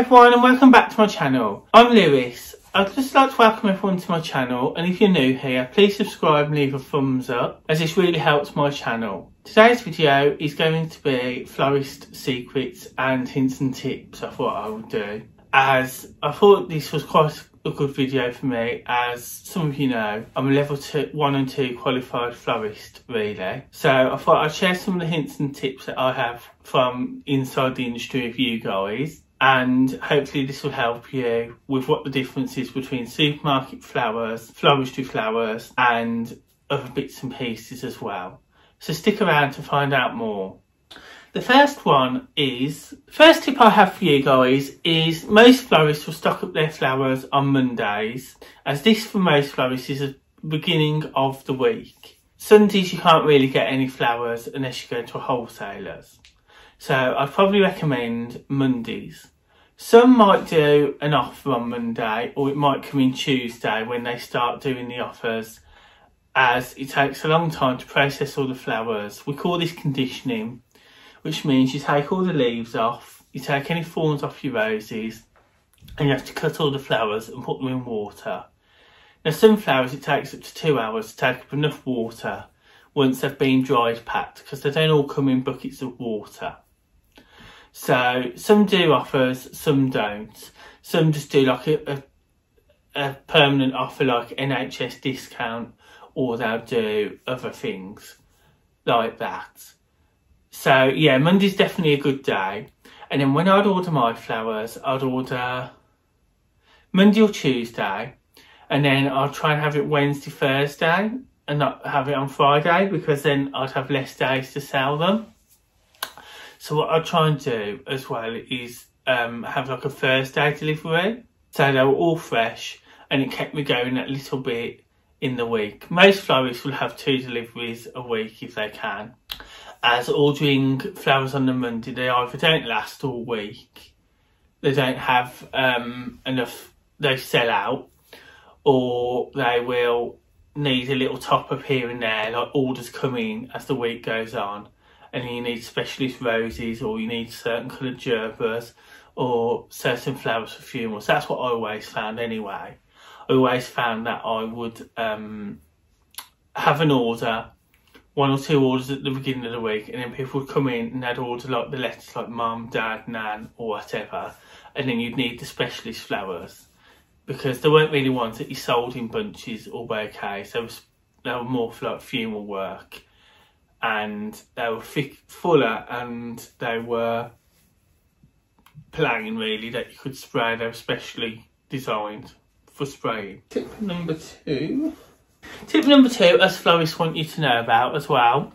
everyone and welcome back to my channel. I'm Lewis. I'd just like to welcome everyone to my channel, and if you're new here, please subscribe and leave a thumbs up as this really helps my channel. Today's video is going to be florist secrets and hints and tips of what I would do, as I thought this was quite a good video for me. As some of you know, I'm a level 1 and 2 qualified florist really, so I thought I'd share some of the hints and tips that I have from inside the industry with you guys, and hopefully this will help you with what the difference is between supermarket flowers, floristry flowers and other bits and pieces as well. So stick around to find out more. The first tip I have for you guys is most florists will stock up their flowers on Mondays, as this for most florists is the beginning of the week. Sundays you can't really get any flowers unless you go to a wholesaler's. So I'd probably recommend Mondays. Some might do an offer on Monday, or it might come in Tuesday when they start doing the offers, as it takes a long time to process all the flowers. We call this conditioning, which means you take all the leaves off, you take any thorns off your roses, and you have to cut all the flowers and put them in water. Now some flowers it takes up to 2 hours to take up enough water once they've been dried packed, because they don't all come in buckets of water. So some do offers, some don't. Some just do like a permanent offer like NHS discount, or they'll do other things like that. So yeah, Monday's definitely a good day. And then when I'd order my flowers, I'd order Monday or Tuesday, and then I'll try and have it Wednesday, Thursday, and not have it on Friday, because then I'd have less days to sell them. So what I'd try and do as well is have like a Thursday delivery, so they were all fresh, and it kept me going that little bit in the week. Most florists will have 2 deliveries a week if they can, as ordering flowers on the Monday, they either don't last all week, they don't have enough, they sell out, or they will need a little top up here and there, like orders come in as the week goes on, and you need specialist roses, or you need certain coloured gerbers, or certain flowers for funerals. That's what I always found anyway. I always found that I would have an order, 1 or 2 orders at the beginning of the week, and then people would come in and they'd order like the letters like mum, dad, nan or whatever, and then you'd need the specialist flowers, because they weren't really ones that you sold in bunches or bouquets. They were more for like funeral work, and they were fuller, and they were plain really, that you could spray. They were specially designed for spraying. Tip number 2, as florists want you to know about as well,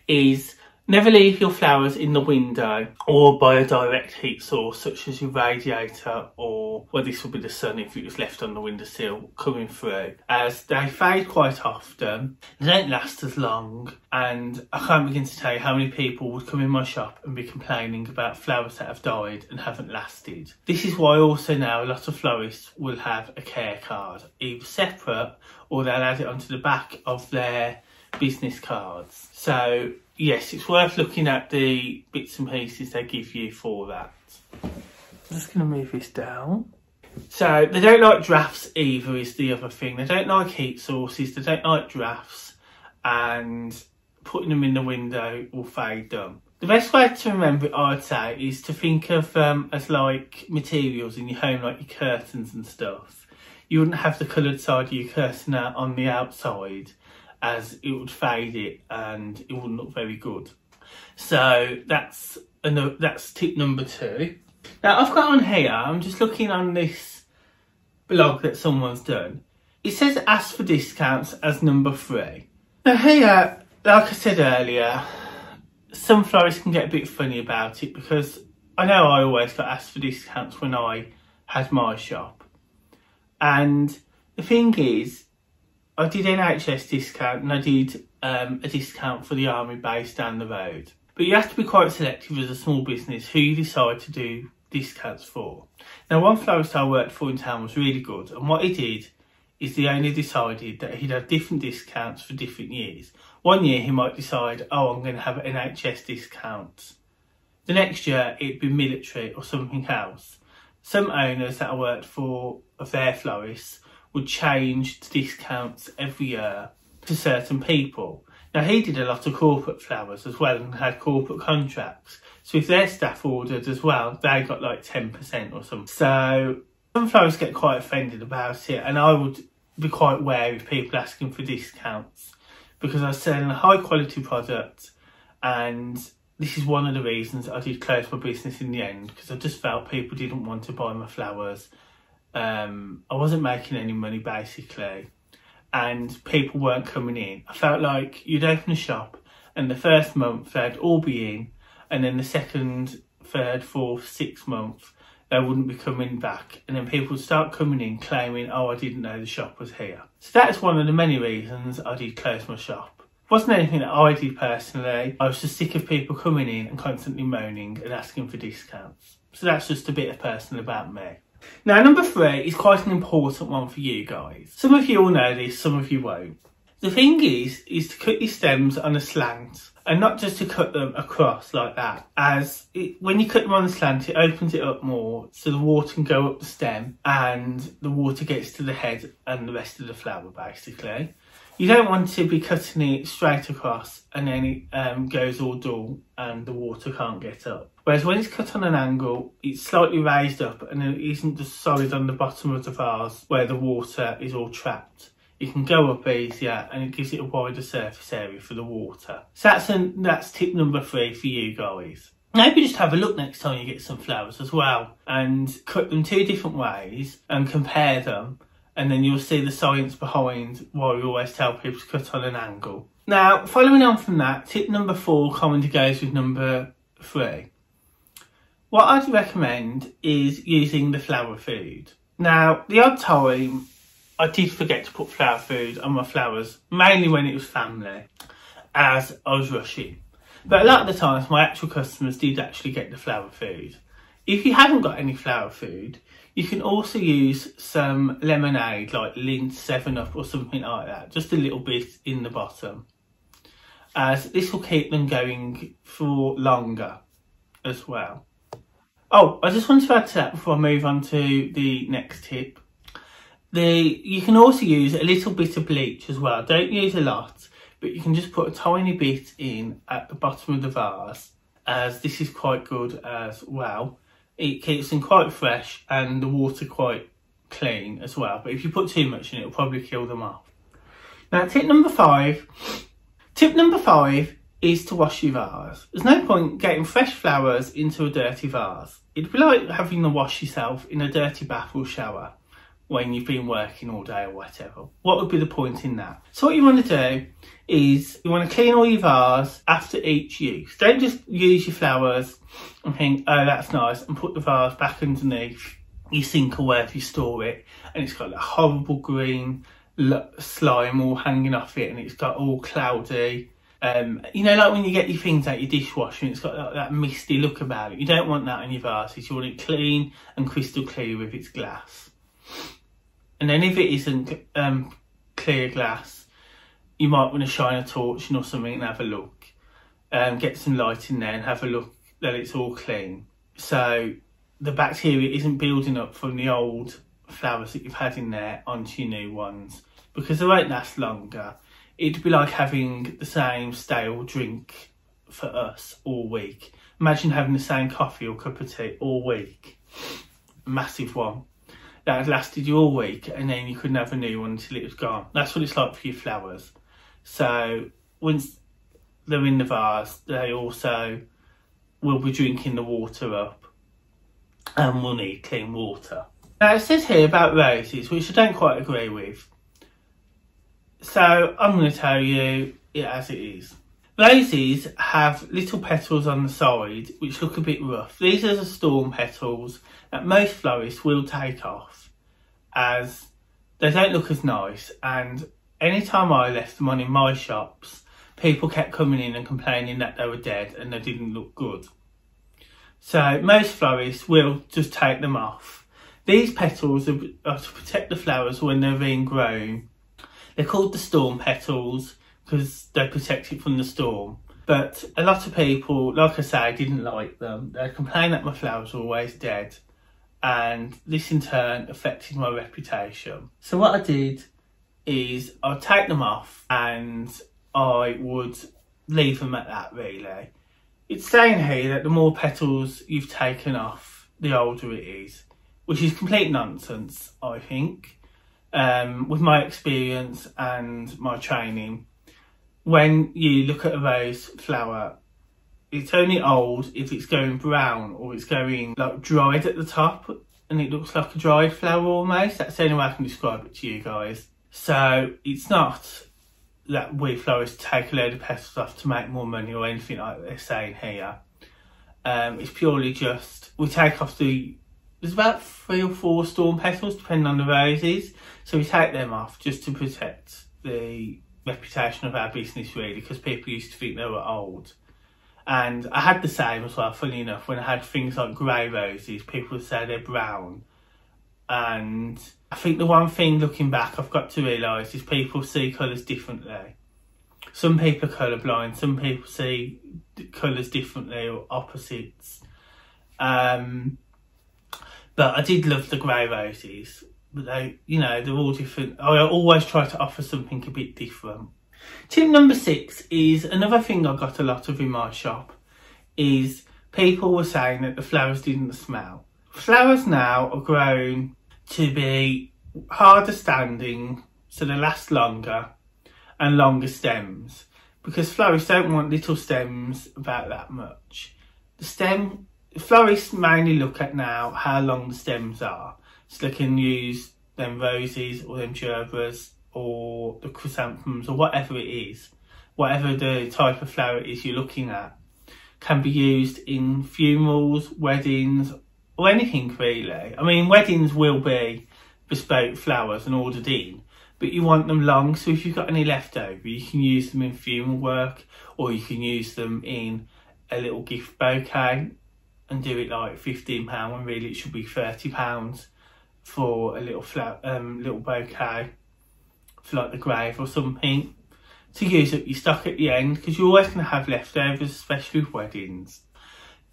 is never leave your flowers in the window or by a direct heat source such as your radiator, or, well, this would be the sun if it was left on the windowsill coming through, as they fade quite often, they don't last as long, and I can't begin to tell you how many people would come in my shop and be complaining about flowers that have died and haven't lasted. This is why also now a lot of florists will have a care card, either separate or they'll add it onto the back of their business cards. So yes, it's worth looking at the bits and pieces they give you for that. I'm just going to move this down. So they don't like drafts either is the other thing. They don't like heat sources, they don't like drafts, and putting them in the window will fade them. The best way to remember it, I'd say, is to think of them as like materials in your home, like your curtains and stuff. You wouldn't have the coloured side of your curtain out on the outside, as it would fade it and it wouldn't look very good. So that's tip number 2. Now I've got on here, I'm just looking on this blog that someone's done. It says ask for discounts as number 3. Now here, like I said earlier, some florists can get a bit funny about it, because I know I always got asked for discounts when I had my shop. And the thing is, I did NHS discount, and I did a discount for the army base down the road. But you have to be quite selective as a small business who you decide to do discounts for. Now one florist I worked for in town was really good, and what he did is he only decided that he'd have different discounts for different years. One year he might decide, oh, I'm going to have an NHS discount. The next year it'd be military or something else. some owners that I worked for of their florists would change the discounts every year to certain people. Now he did a lot of corporate flowers as well and had corporate contracts. So if their staff ordered as well, they got like 10% or something. So some florists get quite offended about it, and I would be quite wary of people asking for discounts because I was selling a high quality product, and this is one of the reasons I did close my business in the end, because I just felt people didn't want to buy my flowers. I wasn't making any money basically, and people weren't coming in. I felt like you'd open a shop and the first month they'd all be in, and then the second, third, fourth, sixth month they wouldn't be coming back, and then people would start coming in claiming, oh, I didn't know the shop was here. So that's one of the many reasons I did close my shop. It wasn't anything that I did personally. I was just sick of people coming in and constantly moaning and asking for discounts. So that's just a bit of personal about me. Now, number 3 is quite an important one for you guys. Some of you will know this, some of you won't. The thing is to cut your stems on a slant, and not just to cut them across like that. When you cut them on the slant, it opens it up more so the water can go up the stem and the water gets to the head and the rest of the flower basically. You don't want to be cutting it straight across and then it goes all dull and the water can't get up. Whereas when it's cut on an angle, it's slightly raised up and it isn't just solid on the bottom of the vase where the water is all trapped. It can go up easier and it gives it a wider surface area for the water. So that's tip number 3 for you guys. Maybe just have a look next time you get some flowers as well and cut them 2 different ways and compare them, and then you'll see the science behind why we always tell people to cut on an angle. Now, following on from that, tip number 4 commonly goes with number 3. What I'd recommend is using the flower food. Now, the odd time I did forget to put flower food on my flowers, mainly when it was family, as I was rushing. But a lot of the times my actual customers did actually get the flower food. If you haven't got any flower food, you can also use some lemonade, like Lindt 7-Up or something like that, just a little bit in the bottom, as this will keep them going for longer as well. Oh, I just wanted to add to that before I move on to the next tip. You can also use a little bit of bleach as well. Don't use a lot, but you can just put a tiny bit in at the bottom of the vase, as this is quite good as well. It keeps them quite fresh and the water quite clean as well. But if you put too much in, it'll probably kill them off. Now, tip number 5. Tip number 5 is to wash your vase. There's no point getting fresh flowers into a dirty vase. It'd be like having to wash yourself in a dirty bath or shower when you've been working all day or whatever. What would be the point in that? So what you want to do is you want to clean all your vase after each use. Don't just use your flowers and think, oh, that's nice, and put the vase back underneath your sink or wherever you store it, and it's got that horrible green slime all hanging off it, and it's got all cloudy. You know, like when you get your things out your dishwasher and it's got that misty look about it. You don't want that in your vases. You want it clean and crystal clear with its glass. And then if it isn't clear glass, you might want to shine a torch or something and have a look. Get some light in there and have a look that it's all clean. So the bacteria isn't building up from the old flowers that you've had in there onto your new ones, because they won't last longer. It'd be like having the same stale drink for us all week. Imagine having the same coffee or cup of tea all week. A massive one. That had lasted you all week, and then you couldn't have a new one until it was gone. That's what it's like for your flowers. So once they're in the vase, they also will be drinking the water up and will need clean water. Now it says here about roses, which I don't quite agree with. So I'm going to tell you it as it is. Roses have little petals on the side which look a bit rough. These are the storm petals that most florists will take off, as they don't look as nice, and anytime I left them on in my shops, people kept coming in and complaining that they were dead and they didn't look good. So most florists will just take them off. These petals are to protect the flowers when they're being grown. They're called the storm petals because they protect it from the storm. But a lot of people, like I say, didn't like them. They complained that my flowers were always dead, and this in turn affected my reputation. So what I did is I'd take them off and I would leave them at that, really. It's saying here that the more petals you've taken off, the older it is, which is complete nonsense, I think. With my experience and my training, when you look at a rose flower, it's only old if it's going brown or it's going like dried at the top and it looks like a dried flower almost. That's the only way I can describe it to you guys. So it's not that we florists take a load of petals off to make more money or anything like they're saying here. It's purely just, we take off there's about 3 or 4 storm petals depending on the roses. So we take them off just to protect the reputation of our business, really, because people used to think they were old. And I had the same as well, funny enough, when I had things like grey roses, people would say they're brown. And I think the one thing looking back I've got to realise is people see colours differently. Some people are colourblind, some people see colours differently or opposites. But I did love the grey roses. But they, you know, they're all different. I always try to offer something a bit different. Tip number 6 is another thing I got a lot of in my shop, is people were saying that the flowers didn't smell. Flowers now are grown to be harder standing, so they last longer, and longer stems, because florists don't want little stems about that much. Florists mainly look at now how long the stems are, so they can use them roses or them gerberas or the chrysanthemums or whatever it is, whatever the type of flower it is you're looking at, can be used in funerals, weddings, or anything really. I mean, weddings will be bespoke flowers and ordered in, but you want them long, so if you've got any left over, you can use them in funeral work, or you can use them in a little gift bouquet and do it like £15 when really it should be £30 for a little little bouquet for like the grave or something, to use up your stock at the end, because you're always going to have leftovers, especially with weddings.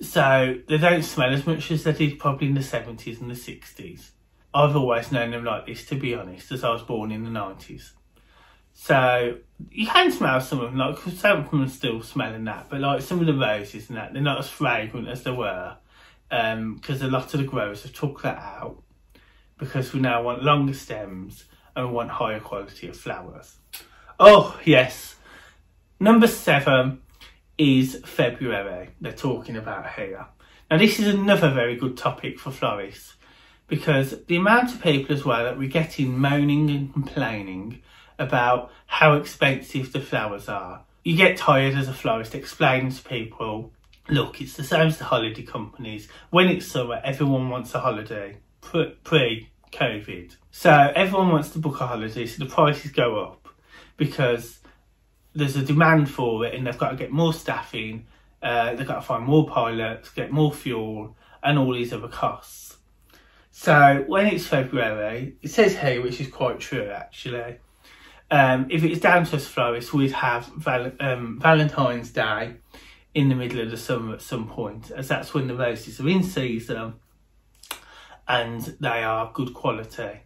So they don't smell as much as they did probably in the 70s and the 60s. I've always known them like this, to be honest, as I was born in the 90s. So you can smell some of them, like some of them are still smelling that, but like some of the roses and that, they're not as fragrant as they were, because a lot of the growers have took that out, because we now want longer stems and we want higher quality of flowers. Oh yes, number 7 is February, they're talking about here. Now this is another very good topic for florists, because the amount of people as well that we get in moaning and complaining about how expensive the flowers are. You get tired as a florist explaining to people, look, it's the same as the holiday companies. When it's summer, everyone wants a holiday, pre-COVID. So everyone wants to book a holiday, so the prices go up because there's a demand for it and they've got to get more staff in, they've got to find more pilots, get more fuel and all these other costs. So when it's February, it says here, which is quite true actually, if it's down to us florists, we'd have Valentine's Day in the middle of the summer at some point, as that's when the roses are in season and they are good quality.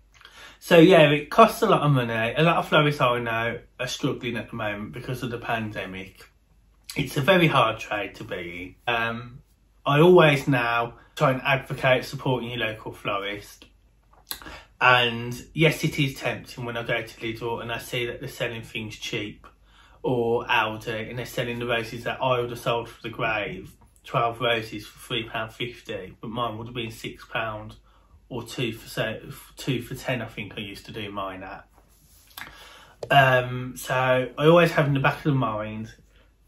So yeah, it costs a lot of money. A lot of florists I know are struggling at the moment because of the pandemic. It's a very hard trade to be in. I always now try and advocate supporting your local florist. And yes, it is tempting when I go to Lidl and I see that they're selling things cheap, or Aldi, and they're selling the roses that I would have sold for the grave, 12 roses for £3.50, but mine would have been £6 or 2 for 10, I think I used to do mine at. So I always have in the back of the mind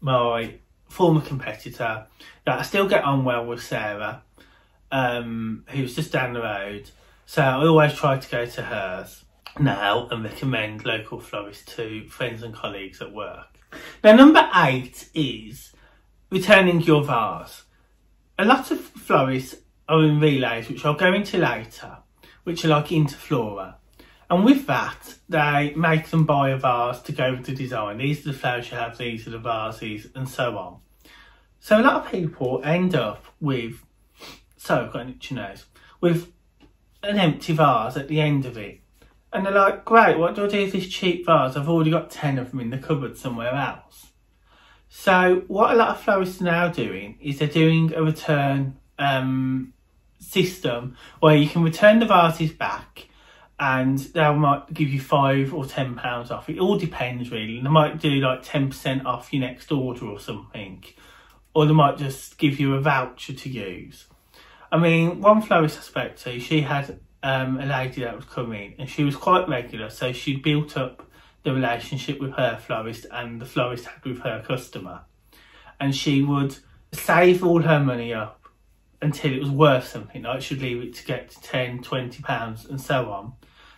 my former competitor that I still get on well with, Sarah, who's just down the road. So I always try to go to hers now and recommend local florists to friends and colleagues at work. Now number 8 is returning your vase. A lot of florists are in relays, which I'll go into later, which are like Interflora. And with that, they make them buy a vase to go with the design. These are the flowers you have, these are the vases, and so on. So a lot of people end up with, so I've got an itchy nose, with an empty vase at the end of it. And they're like, great, what do I do with this cheap vase? I've already got 10 of them in the cupboard somewhere else. So what a lot of florists are now doing is they're doing a return system where you can return the vases back and they might give you £5 or £10 off. It all depends really. They might do like 10% off your next order or something. Or they might just give you a voucher to use. I mean, one florist I spoke to, she had a lady that would come in and she was quite regular, so she'd built up the relationship with her florist and the florist had with her customer, and she would save all her money up until it was worth something, like she'd leave it to get to £10-20 and so on.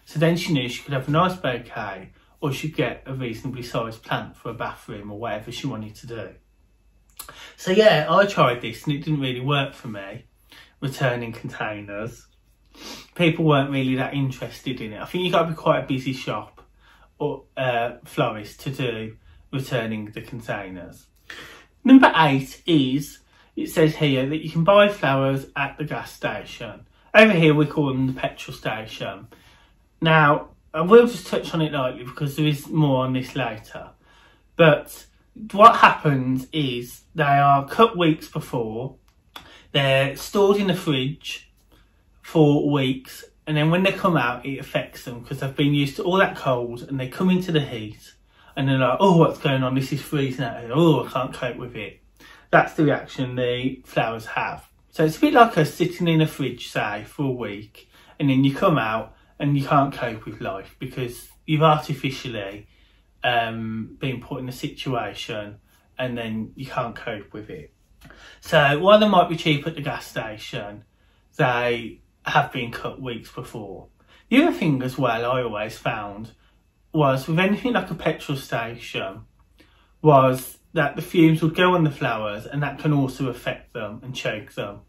So then she knew she could have a nice bouquet or she'd get a reasonably sized plant for a bathroom or whatever she wanted to do. So yeah, I tried this and it didn't really work for me, returning containers. People weren't really that interested in it. I think you've got to be quite a busy shop or florist to do returning the containers. Number 8 is, it says here that you can buy flowers at the gas station. Over here we call them the petrol station. Now, I will just touch on it lightly because there is more on this later. But what happens is they are cut weeks before, they're stored in the fridge for weeks, and then when they come out it affects them because they've been used to all that cold and they come into the heat and they're like, oh, what's going on, this is freezing out here, oh, I can't cope with it. That's the reaction the flowers have. So it's a bit like us sitting in a fridge, say, for a week, and then you come out and you can't cope with life because you've artificially been put in a situation and then you can't cope with it. So while they might be cheap at the gas station, they have been cut weeks before. The other thing as well I always found was with anything like a petrol station was that the fumes would go on the flowers and that can also affect them and choke them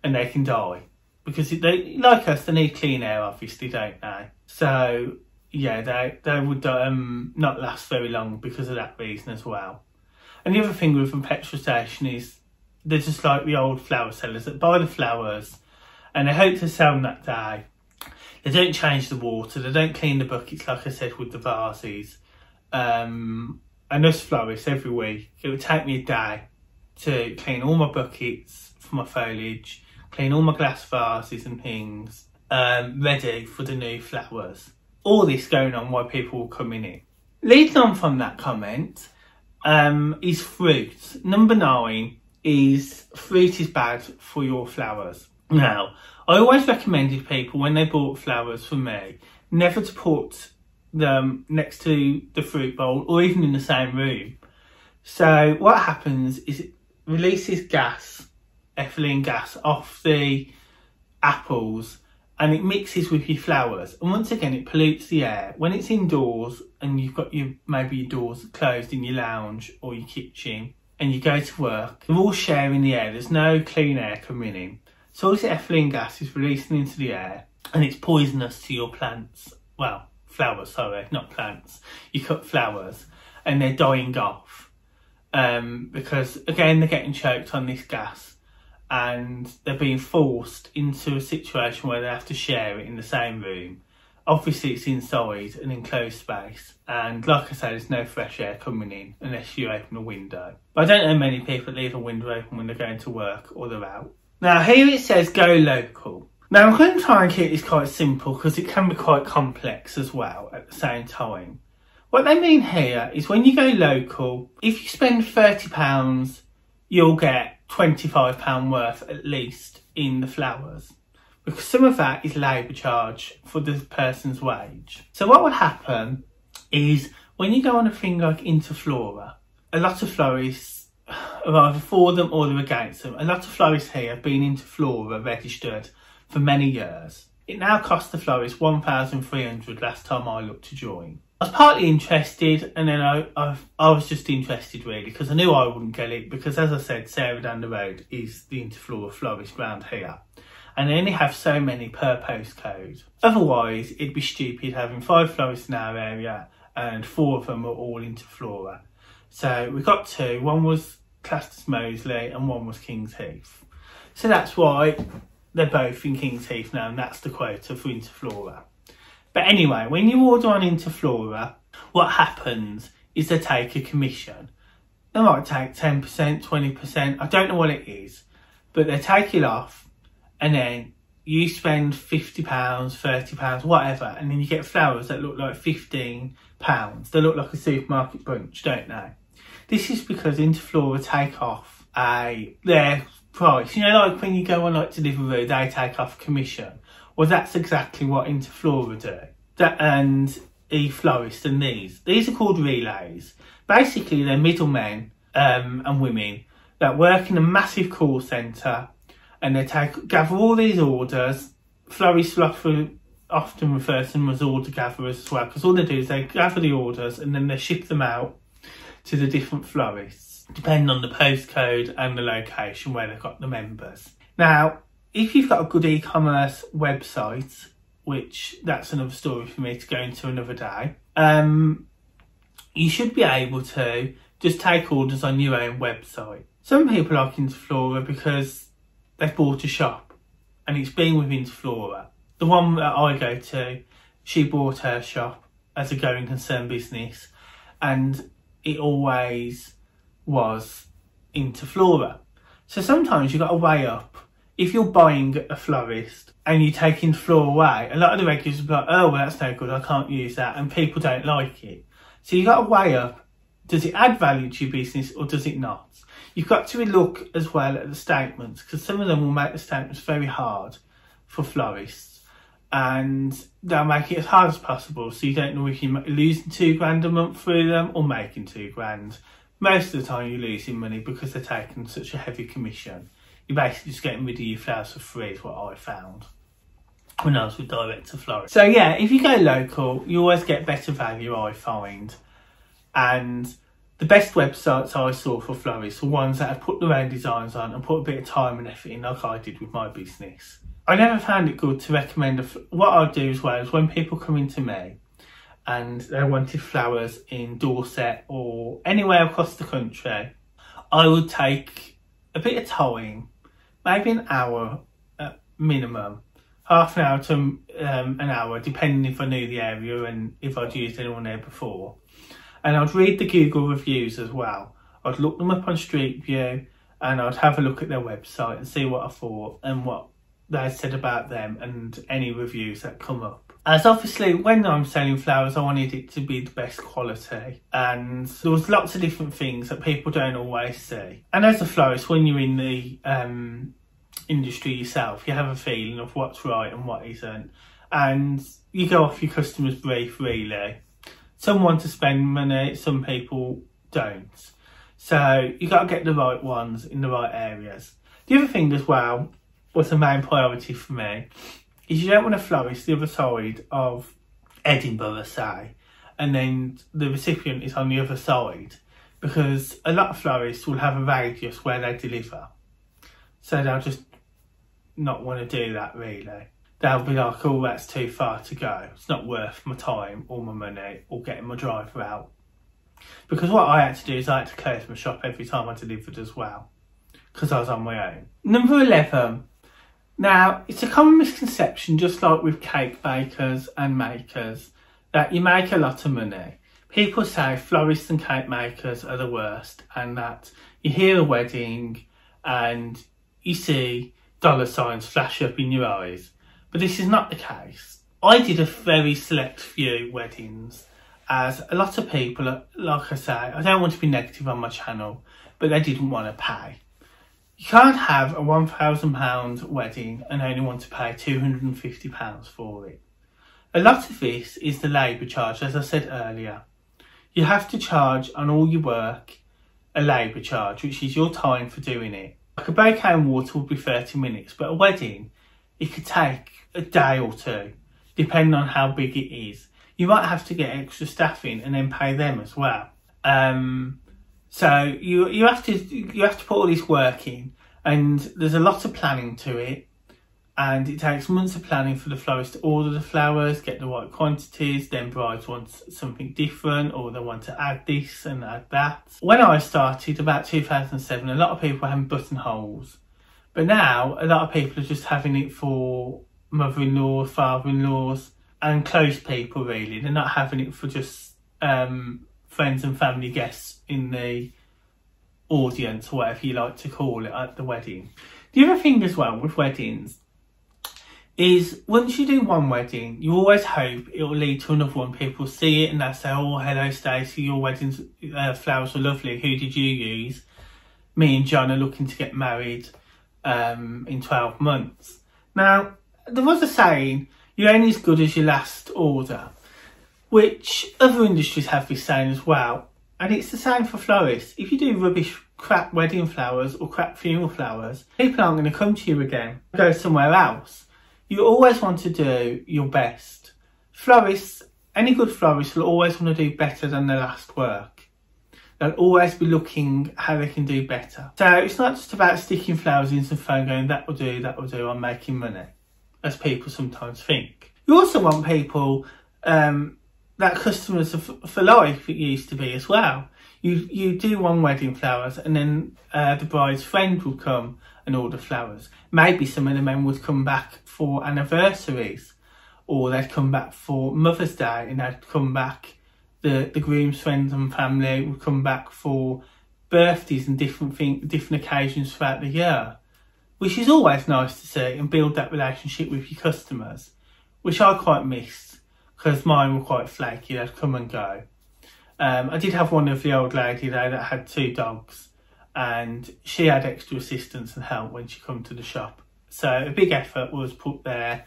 and they can die. Because they, like us, they need clean air obviously, don't they? So yeah, they would not last very long because of that reason as well. And the other thing with a petrol station is they're just like the old flower sellers that buy the flowers and they hope to sell them that day. They don't change the water, they don't clean the buckets like I said with the vases. And us florists every week, it would take me a day to clean all my buckets for my foliage, clean all my glass vases and things, ready for the new flowers. All this going on while people were coming in. Leading on from that comment is fruit. Number 9 is fruit is bad for your flowers. Now, I always recommended people when they bought flowers from me, never to put them next to the fruit bowl or even in the same room. So what happens is it releases gas, ethylene gas, off the apples and it mixes with your flowers. And once again, it pollutes the air. When it's indoors and you've got maybe your doors closed in your lounge or your kitchen and you go to work, they're all sharing the air. There's no clean air coming in. So all this ethylene gas is releasing into the air and it's poisonous to your plants. Well, flowers, sorry, not plants. You cut flowers and they're dying off because, again, they're getting choked on this gas and they're being forced into a situation where they have to share it in the same room. Obviously, it's inside an enclosed space and, like I say, there's no fresh air coming in unless you open a window. But I don't know many people that leave a window open when they're going to work or they're out. Now, here it says go local. Now, I'm going to try and keep this quite simple because it can be quite complex as well at the same time. What they mean here is when you go local, if you spend £30, you'll get £25 worth at least in the flowers. Because some of that is labour charge for the person's wage. So what would happen is when you go on a thing like Interflora, a lot of florists are either for them or they're against them. A lot of florists here have been Interflora registered for many years. It now costs the florist £1,300 last time I looked to join. I was partly interested and then I was just interested really because I knew I wouldn't get it because, as I said, Sarah down the road is the Interflora florist round here and they only have so many per postcode. Otherwise it'd be stupid having 5 florists in our area and 4 of them are all Interflora. So we got 2, one was classed as Moseley and one was King's Heath. So that's why they're both in King's Heath now, and that's the quota for Interflora. But anyway, when you order on Interflora, what happens is they take a commission. They might take 10%, 20%, I don't know what it is, but they take it off, and then you spend £50, £30, whatever, and then you get flowers that look like £15. They look like a supermarket bunch, don't they? This is because Interflora take off their price. You know, like when you go on like Deliveroo, they take off commission. Well, that's exactly what Interflora do. And Florist and these are called relays. Basically, they're middlemen and women that work in a massive call centre, and they gather all these orders. Florists often refer to them as order gatherers as well, because all they do is they gather the orders and then they ship them out to the different florists, depending on the postcode and the location where they've got the members. Now, if you've got a good e-commerce website, which that's another story for me to go into another day, you should be able to just take orders on your own website. Some people like Interflora because they've bought a shop and it's been with Interflora. The one that I go to, she bought her shop as a going concern business, and it always was Interflora. So sometimes you've got to weigh up. If you're buying a florist and you take Interflora away, a lot of the regulars will be like, oh, well, that's no good, I can't use that, and people don't like it. So you've got to weigh up, does it add value to your business or does it not? You've got to look as well at the statements, because some of them will make the statements very hard for florists, and they'll make it as hard as possible, so you don't know if you're losing £2 a month through them or making £2. Most of the time you're losing money because they're taking such a heavy commission. You're basically just getting rid of your flowers for free, is what I found when I was with Direct to Florist. So yeah, if you go local, you always get better value, I find. And the best websites I saw for florists were ones that have put their own designs on and put a bit of time and effort in, like I did with my business. I never found it good to recommend what I do as well is when people come into me and they wanted flowers in Dorset or anywhere across the country, I would take a bit of time, maybe an hour at minimum, half an hour to an hour, depending if I knew the area and if I'd used anyone there before. And I'd read the Google reviews as well. I'd look them up on Street View and I'd have a look at their website and see what I thought and what they said about them and any reviews that come up. As obviously when I'm selling flowers, I wanted it to be the best quality, and there was lots of different things that people don't always see. And as a florist, when you're in the industry yourself, you have a feeling of what's right and what isn't, and you go off your customer's brief really. Some want to spend money, some people don't. So you got to get the right ones in the right areas. The other thing as well, what's a main priority for me, is you don't want to florist the other side of Edinburgh, say, and then the recipient is on the other side, because a lot of florists will have a radius where they deliver. So they'll just not want to do that really. They'll be like, oh, that's too far to go. It's not worth my time or my money or getting my driver out. Because what I had to do is I had to close my shop every time I delivered as well, because I was on my own. Number 11. Now, it's a common misconception, just like with cake bakers and makers, that you make a lot of money. People say florists and cake makers are the worst, and that you hear a wedding and you see dollar signs flash up in your eyes. But this is not the case. I did a very select few weddings, as a lot of people, like I say, I don't want to be negative on my channel, but they didn't want to pay. You can't have a £1,000 wedding and only want to pay £250 for it. A lot of this is the labour charge, as I said earlier. You have to charge on all your work a labour charge, which is your time for doing it. Like a bouquet and water would be 30 minutes, but a wedding, it could take a day or two, depending on how big it is. You might have to get extra staff in and then pay them as well. So you have to put all this work in, and there's a lot of planning to it, and it takes months of planning for the florist to order the flowers, get the right quantities. Then brides want something different, or they want to add this and add that. When I started about 2007, a lot of people were having buttonholes, But now a lot of people are just having it for mother-in-laws, father-in-laws and close people really. They're not having it for just friends and family guests in the audience, or whatever you like to call it, at the wedding. The other thing as well with weddings is once you do one wedding, you always hope it will lead to another one. People see it and they'll say, oh, hello Stacey, your wedding's flowers were lovely, who did you use? Me and John are looking to get married in 12 months. Now, there was a saying, you're only as good as your last order, which other industries have this saying as well. And it's the same for florists. If you do rubbish, crap wedding flowers or crap funeral flowers, people aren't going to come to you again, go somewhere else. You always want to do your best. Florists, any good florist will always want to do better than their last work. They'll always be looking how they can do better. So it's not just about sticking flowers in some phone going, that will do, I'm making money, as people sometimes think. You also want people, that customers are for life, it used to be as well. You do one wedding flowers and then the bride's friend will come and order flowers. Maybe some of the men would come back for anniversaries, or they'd come back for Mother's Day, and they'd come back, the groom's friends and family would come back for birthdays and different occasions throughout the year, which is always nice to see and build that relationship with your customers, which I quite missed because mine were quite flaky, they'd come and go. I did have one of the old lady though that had 2 dogs, and she had extra assistance and help when she come to the shop. So a big effort was put there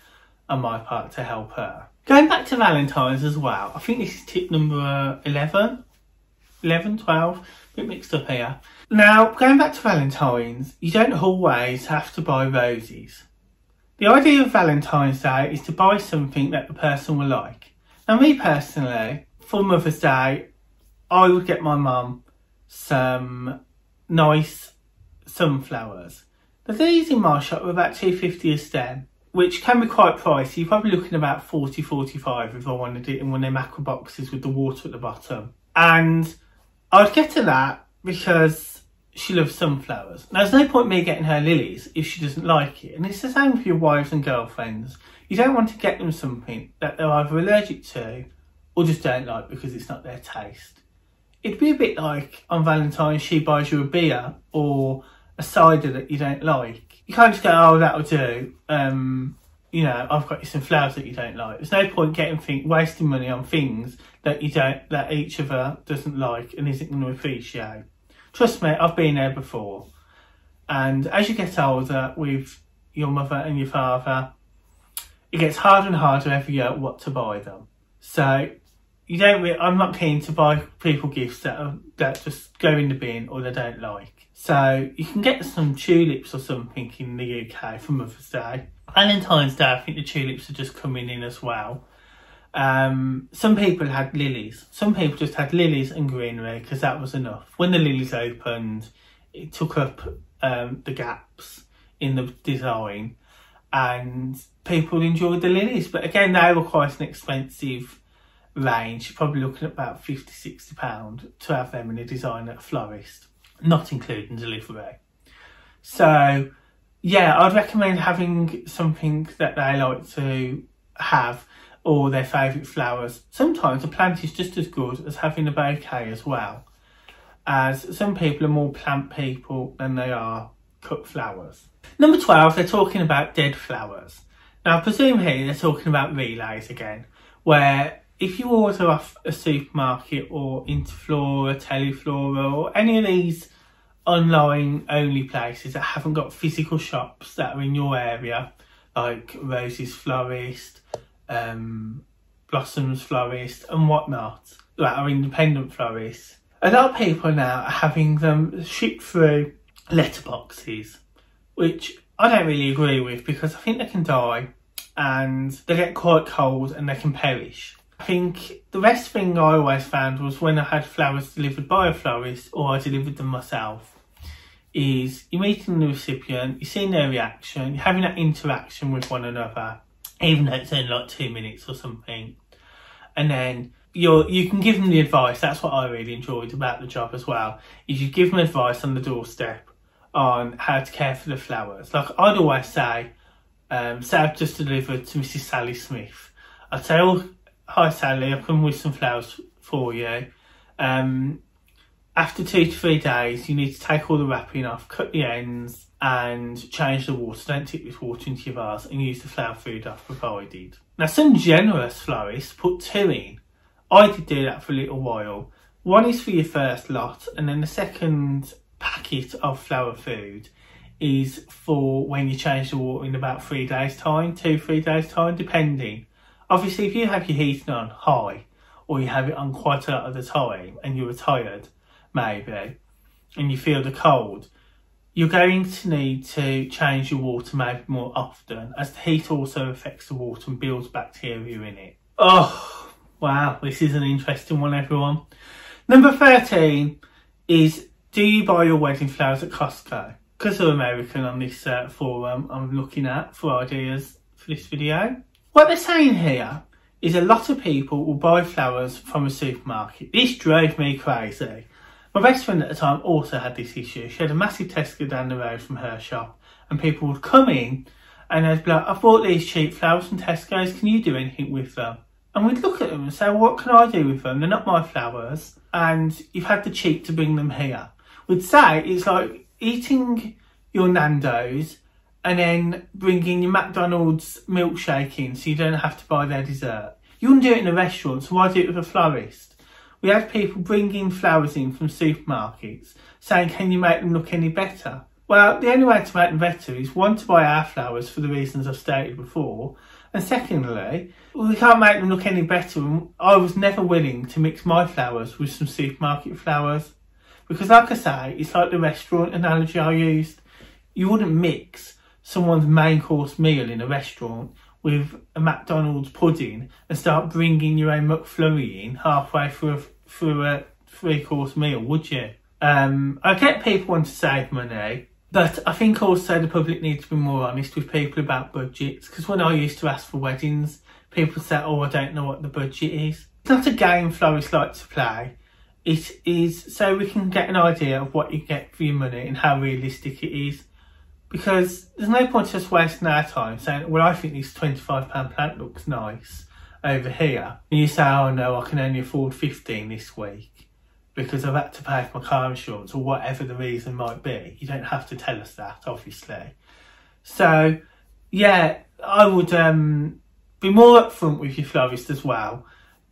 on my part to help her. Going back to Valentine's as well, I think this is tip number 11, 12, a bit mixed up here. Now, going back to Valentine's, you don't always have to buy roses. The idea of Valentine's Day is to buy something that the person will like. Now, me personally, for Mother's Day, I would get my mum some nice sunflowers. Now, these in my shop are about $2.50 a stem, which can be quite pricey. You're probably looking about $40-45 if I wanted it in one of them aqua boxes with the water at the bottom. And I'd get her that because she loves sunflowers. Now, there's no point me getting her lilies if she doesn't like it. And it's the same for your wives and girlfriends. You don't want to get them something that they're either allergic to or just don't like because it's not their taste. It'd be a bit like on Valentine's she buys you a beer or a cider that you don't like. You can't just go, oh, that'll do. You know, I've got you some flowers that you don't like. There's no point wasting money on things that that each of us doesn't like and isn't going to appreciate. Trust me, I've been there before. And as you get older with your mother and your father, it gets harder and harder every year what to buy them. So I'm not keen to buy people gifts that just go in the bin or they don't like. So you can get some tulips or something in the UK for Mother's Day. Valentine's Day, I think the tulips are just coming in as well. Some people had lilies. Some people just had lilies and greenery because that was enough. When the lilies opened, it took up the gaps in the design and people enjoyed the lilies. But again, they were quite an expensive range. You're probably looking at about £50-60 to have them in a design at a florist, not including delivery. So yeah, I'd recommend having something that they like to have or their favourite flowers. Sometimes a plant is just as good as having a bouquet as well, as some people are more plant people than they are cut flowers. Number 12, they're talking about dead flowers. Now I presume here they're talking about relays again, where if you order off a supermarket or Interflora, Teleflora or any of these online only places that haven't got physical shops that are in your area, like Rose's Florist, Blossom's Florist and whatnot, that are independent florists, a lot of people now are having them shipped through letterboxes, which I don't really agree with because I think they can die and they get quite cold and they can perish. I think the best thing I always found was when I had flowers delivered by a florist or I delivered them myself, is you're meeting the recipient, you're seeing their reaction, you're having that interaction with one another, even though it's only like 2 minutes or something. And then you can give them the advice. That's what I really enjoyed about the job as well, is you give them advice on the doorstep on how to care for the flowers. Like I'd always say, say I've just delivered to Mrs. Sally Smith. I'd say, oh, hi Sally, I've come with some flowers for you. After 2 to 3 days, you need to take all the wrapping off, cut the ends and change the water. Don't tip this water into your vase and use the flower food I've provided. Now some generous florists put 2 in. I did do that for a little while. 1 is for your first lot, and then the second packet of flower food is for when you change the water in about 3 days time, 2-3 days time, depending. Obviously if you have your heating on high, or you have it on quite a lot of the time and you're tired maybe, and you feel the cold, you're going to need to change your water maybe more often, as the heat also affects the water and builds bacteria in it. Oh wow, this is an interesting one, everyone. Number 13 is, do you buy your wedding flowers at Costco? Because they're American on this forum I'm looking at for ideas for this video. What they're saying here is a lot of people will buy flowers from a supermarket. This drove me crazy. My best friend at the time also had this issue. She had a massive Tesco down the road from her shop, and people would come in and they'd be like, I bought these cheap flowers from Tesco's, can you do anything with them? And we'd look at them and say, well, what can I do with them? They're not my flowers, and you've had the cheek to bring them here. We'd say it's like eating your Nando's and then bringing your McDonald's milkshake in so you don't have to buy their dessert. You wouldn't do it in a restaurant, so why do it with a florist? We had people bringing flowers in from supermarkets saying, can you make them look any better? Well, the only way to make them better is 1, to buy our flowers for the reasons I've stated before, and secondly, we can't make them look any better, and I was never willing to mix my flowers with some supermarket flowers. Because like I say, it's like the restaurant analogy I used. You wouldn't mix someone's main course meal in a restaurant with a McDonald's pudding and start bringing your own McFlurry in halfway through a 3-course meal, would you? I get people want to save money, but I think also the public needs to be more honest with people about budgets, because when I used to ask for weddings, people say, oh, I don't know what the budget is. It's not a game florists like to play. It is so we can get an idea of what you get for your money and how realistic it is. Because there's no point just wasting our time saying, well, I think this £25 plant looks nice over here. And you say, oh no, I can only afford 15 this week because I've had to pay for my car insurance, or whatever the reason might be. You don't have to tell us that, obviously. So, yeah, I would be more upfront with your florist as well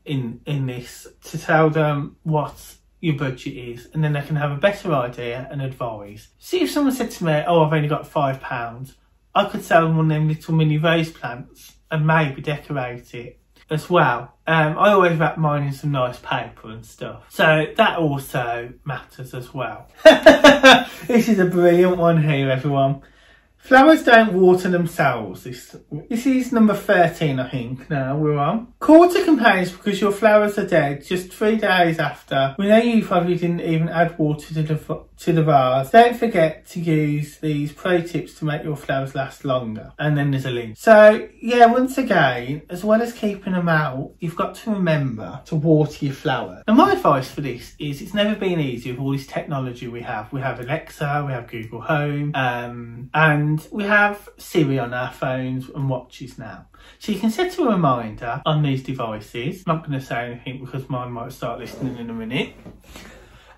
in this, to tell them what your budget is, and then they can have a better idea and advise. See, if someone said to me, oh, I've only got £5, I could sell them one of them little mini rose plants and maybe decorate it as well. I always wrap mine in some nice paper and stuff, so that also matters as well. This is a brilliant one here, everyone. Flowers don't water themselves. This is number 13, I think, now we're on. Call to complaints because your flowers are dead just 3 days after. We know you probably didn't even add water to the vase. Don't forget to use these pro tips to make your flowers last longer. And then there's a link. So, yeah, once again, as well as keeping them out, you've got to remember to water your flowers. And my advice for this is, it's never been easy with all this technology we have. We have Alexa, we have Google Home, and we have Siri on our phones and watches now. So you can set a reminder on these devices. I'm not going to say anything because mine might start listening in a minute.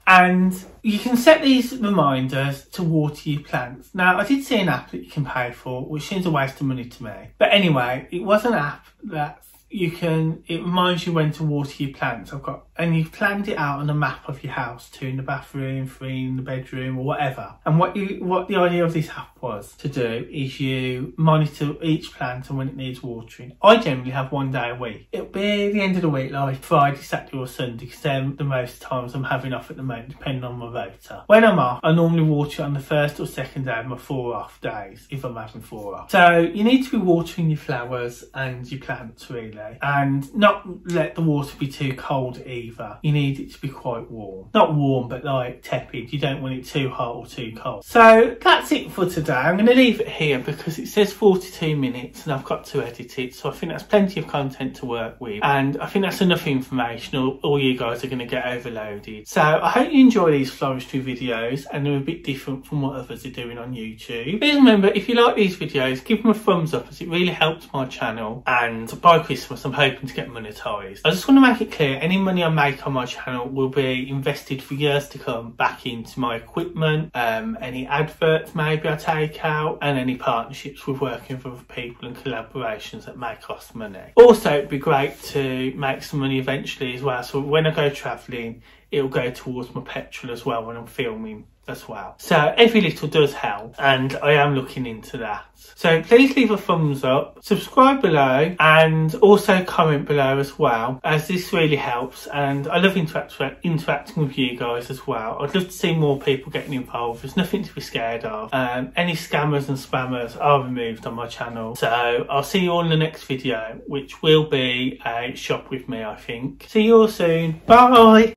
And you can set these reminders to water your plants. Now, I did see an app that you can pay for, which seems a waste of money to me. But anyway, it was an app that it reminds you when to water your plants. And you've planned it out on a map of your house, 2 in the bathroom, 3 in the bedroom, or whatever. And what the idea of this app was to do is you monitor each plant and when it needs watering. I generally have 1 day a week. It'll be the end of the week, like Friday, Saturday or Sunday, because they're the most times I'm having off at the moment, depending on my rota. When I'm off, I normally water on the first or second day of my 4 off days, if I'm having 4 off. So you need to be watering your flowers and your plants, really. really, and not let the water be too cold either. You need it to be quite warm. Not warm, but like tepid. You don't want it too hot or too cold. So that's it for today. I'm going to leave it here because it says 42 minutes and I've got to edit it, so I think that's plenty of content to work with, and I think that's enough information, or you guys are going to get overloaded. So I hope you enjoy these floristry videos, and they're a bit different from what others are doing on YouTube. Please remember, if you like these videos, give them a thumbs up, as it really helps my channel, and by Christmas I'm hoping to get monetised. I just want to make it clear, any money I make on my channel will be invested for years to come back into my equipment, any adverts maybe I take out, and any partnerships with working with other people and collaborations that may cost money. Also, it'd be great to make some money eventually as well, so when I go travelling it'll go towards my petrol as well when I'm filming as well. So every little does help, and I am looking into that. So please leave a thumbs up, subscribe below, and also comment below as well, as this really helps, and I love interacting with you guys as well. I'd love to see more people getting involved. There's nothing to be scared of. Any scammers and spammers are removed on my channel. So I'll see you all in the next video, which will be a shop with me, I think. See you all soon. Bye!